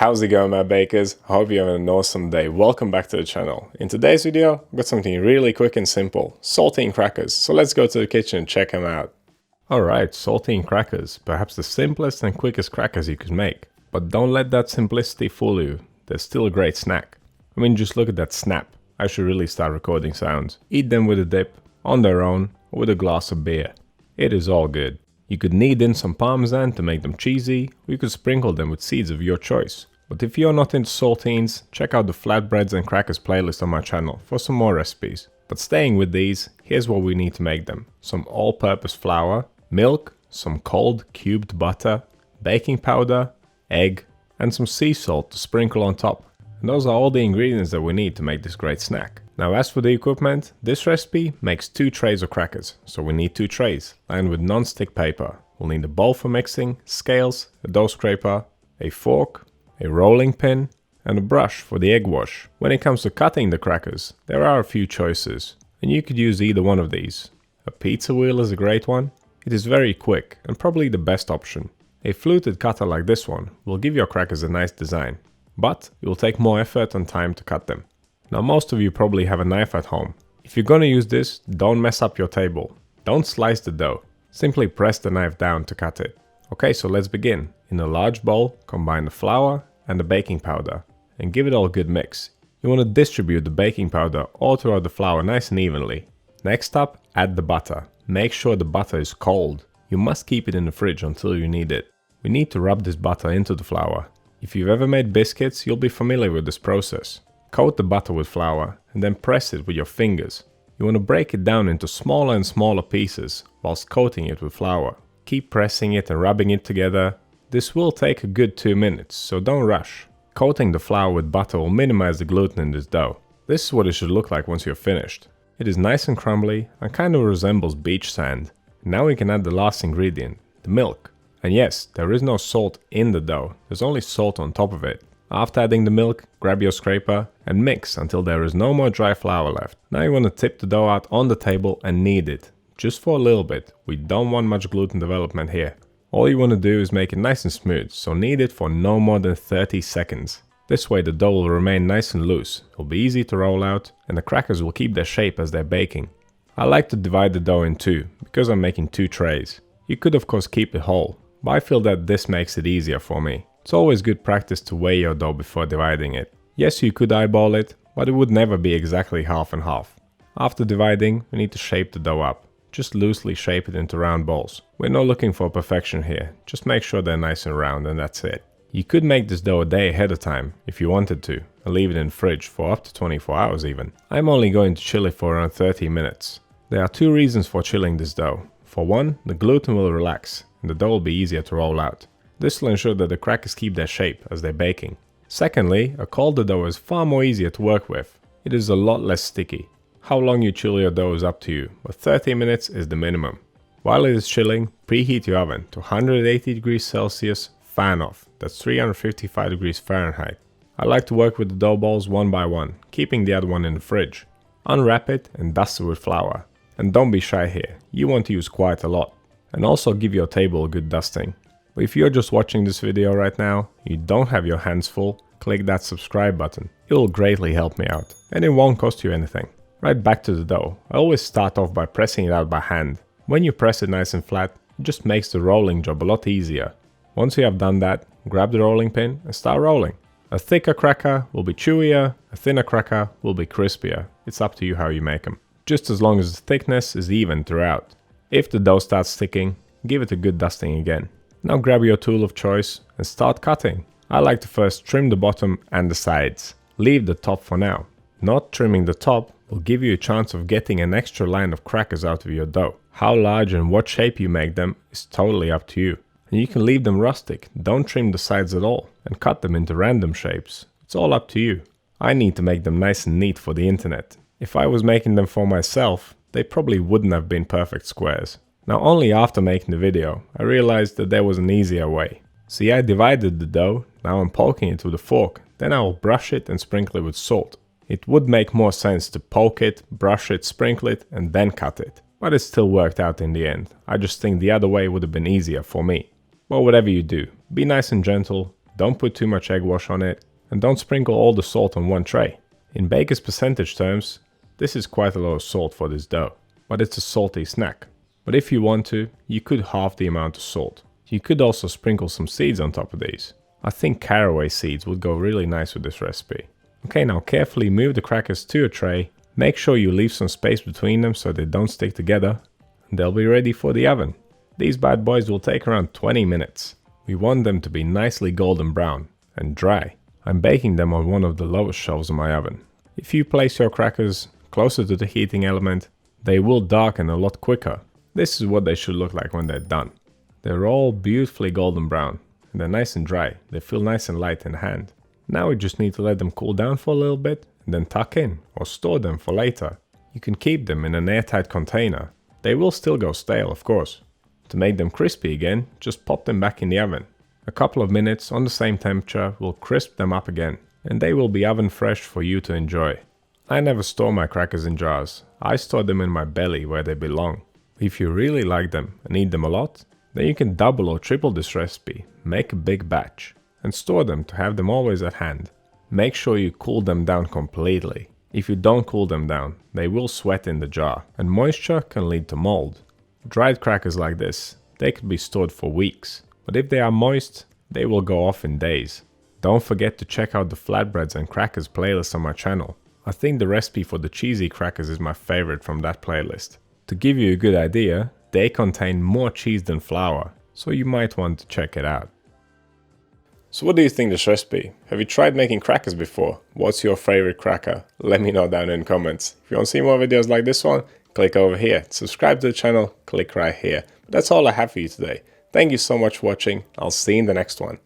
How's it going, my bakers? I hope you're having an awesome day. Welcome back to the channel. In today's video, I've got something really quick and simple. Saltine crackers. So let's go to the kitchen and check them out. Alright, saltine crackers. Perhaps the simplest and quickest crackers you could make. But don't let that simplicity fool you. They're still a great snack. I mean, just look at that snap. I should really start recording sounds. Eat them with a dip, on their own, or with a glass of beer. It is all good. You could knead in some parmesan to make them cheesy, or you could sprinkle them with seeds of your choice. But if you're not into saltines, check out the flatbreads and crackers playlist on my channel for some more recipes. But staying with these, here's what we need to make them. Some all-purpose flour, milk, some cold cubed butter, baking powder, egg, and some sea salt to sprinkle on top. And those are all the ingredients that we need to make this great snack. Now as for the equipment, this recipe makes 2 trays of crackers, so we need 2 trays, lined with non-stick paper. We'll need a bowl for mixing, scales, a dough scraper, a fork, a rolling pin, and a brush for the egg wash. When it comes to cutting the crackers, there are a few choices, and you could use either one of these. A pizza wheel is a great one. It is very quick and probably the best option. A fluted cutter like this one will give your crackers a nice design, but it will take more effort and time to cut them. Now most of you probably have a knife at home. If you're gonna use this, don't mess up your table. Don't slice the dough. Simply press the knife down to cut it. Okay, so let's begin. In a large bowl, combine the flour and the baking powder and give it all a good mix. You want to distribute the baking powder all throughout the flour nice and evenly. Next up, add the butter. Make sure the butter is cold. You must keep it in the fridge until you need it. We need to rub this butter into the flour. If you've ever made biscuits, you'll be familiar with this process. Coat the butter with flour and then press it with your fingers. You want to break it down into smaller and smaller pieces whilst coating it with flour. Keep pressing it and rubbing it together. This will take a good 2 minutes, so don't rush. Coating the flour with butter will minimize the gluten in this dough. This is what it should look like once you're finished. It is nice and crumbly and kind of resembles beach sand. Now we can add the last ingredient, the milk. And yes, there is no salt in the dough, there's only salt on top of it. After adding the milk, grab your scraper and mix until there is no more dry flour left. Now you want to tip the dough out on the table and knead it. Just for a little bit, we don't want much gluten development here. All you want to do is make it nice and smooth, so knead it for no more than 30 seconds. This way the dough will remain nice and loose, it'll be easy to roll out, and the crackers will keep their shape as they're baking. I like to divide the dough in 2, because I'm making 2 trays. You could of course keep it whole, but I feel that this makes it easier for me. It's always good practice to weigh your dough before dividing it. Yes, you could eyeball it, but it would never be exactly half and half. After dividing, we need to shape the dough up. Just loosely shape it into round balls. We're not looking for perfection here, just make sure they're nice and round and that's it. You could make this dough a day ahead of time, if you wanted to, and leave it in the fridge for up to 24 hours even. I'm only going to chill it for around 30 minutes. There are 2 reasons for chilling this dough. For one, the gluten will relax, and the dough will be easier to roll out. This will ensure that the crackers keep their shape as they're baking. Secondly, a colder dough is far more easier to work with. It is a lot less sticky. How long you chill your dough is up to you, but 30 minutes is the minimum. While it is chilling, preheat your oven to 180 degrees Celsius, fan off, that's 355 degrees Fahrenheit. I like to work with the dough balls one by one, keeping the other one in the fridge. Unwrap it and dust it with flour. And don't be shy here, you want to use quite a lot. And also give your table a good dusting. But if you're just watching this video right now, you don't have your hands full, click that subscribe button. It will greatly help me out, and it won't cost you anything. Right back to the dough, I always start off by pressing it out by hand. When you press it nice and flat, it just makes the rolling job a lot easier. Once you have done that, grab the rolling pin and start rolling. A thicker cracker will be chewier, a thinner cracker will be crispier. It's up to you how you make them. Just as long as the thickness is even throughout. If the dough starts sticking, give it a good dusting again. Now grab your tool of choice and start cutting. I like to first trim the bottom and the sides. Leave the top for now. Not trimming the top will give you a chance of getting an extra line of crackers out of your dough. How large and what shape you make them is totally up to you. And you can leave them rustic, don't trim the sides at all, and cut them into random shapes. It's all up to you. I need to make them nice and neat for the internet. If I was making them for myself, they probably wouldn't have been perfect squares. Now only after making the video, I realized that there was an easier way. See, I divided the dough, now I'm poking it with a fork, then I will brush it and sprinkle it with salt. It would make more sense to poke it, brush it, sprinkle it, and then cut it. But it still worked out in the end. I just think the other way would have been easier for me. Well, whatever you do, be nice and gentle, don't put too much egg wash on it, and don't sprinkle all the salt on one tray. In Baker's percentage terms, this is quite a lot of salt for this dough, but it's a salty snack. But if you want to, you could halve the amount of salt. You could also sprinkle some seeds on top of these. I think caraway seeds would go really nice with this recipe. Okay, now carefully move the crackers to a tray. Make sure you leave some space between them so they don't stick together. And they'll be ready for the oven. These bad boys will take around 20 minutes. We want them to be nicely golden brown and dry. I'm baking them on one of the lowest shelves in my oven. If you place your crackers closer to the heating element, they will darken a lot quicker. This is what they should look like when they're done. They're all beautifully golden brown and they're nice and dry. They feel nice and light in the hand. Now we just need to let them cool down for a little bit and then tuck in or store them for later. You can keep them in an airtight container. They will still go stale, of course. To make them crispy again, just pop them back in the oven. A couple of minutes on the same temperature will crisp them up again, and they will be oven fresh for you to enjoy. I never store my crackers in jars. I store them in my belly where they belong. If you really like them and eat them a lot, then you can double or triple this recipe, make a big batch, and store them to have them always at hand. Make sure you cool them down completely. If you don't cool them down, they will sweat in the jar, and moisture can lead to mold. Dried crackers like this, they could be stored for weeks, but if they are moist, they will go off in days. Don't forget to check out the flatbreads and crackers playlist on my channel. I think the recipe for the cheesy crackers is my favorite from that playlist. To give you a good idea, they contain more cheese than flour, so you might want to check it out. So what do you think of this recipe? Have you tried making crackers before? What's your favorite cracker? Let me know down in the comments. If you want to see more videos like this one, click over here. Subscribe to the channel, click right here. But that's all I have for you today. Thank you so much for watching. I'll see you in the next one.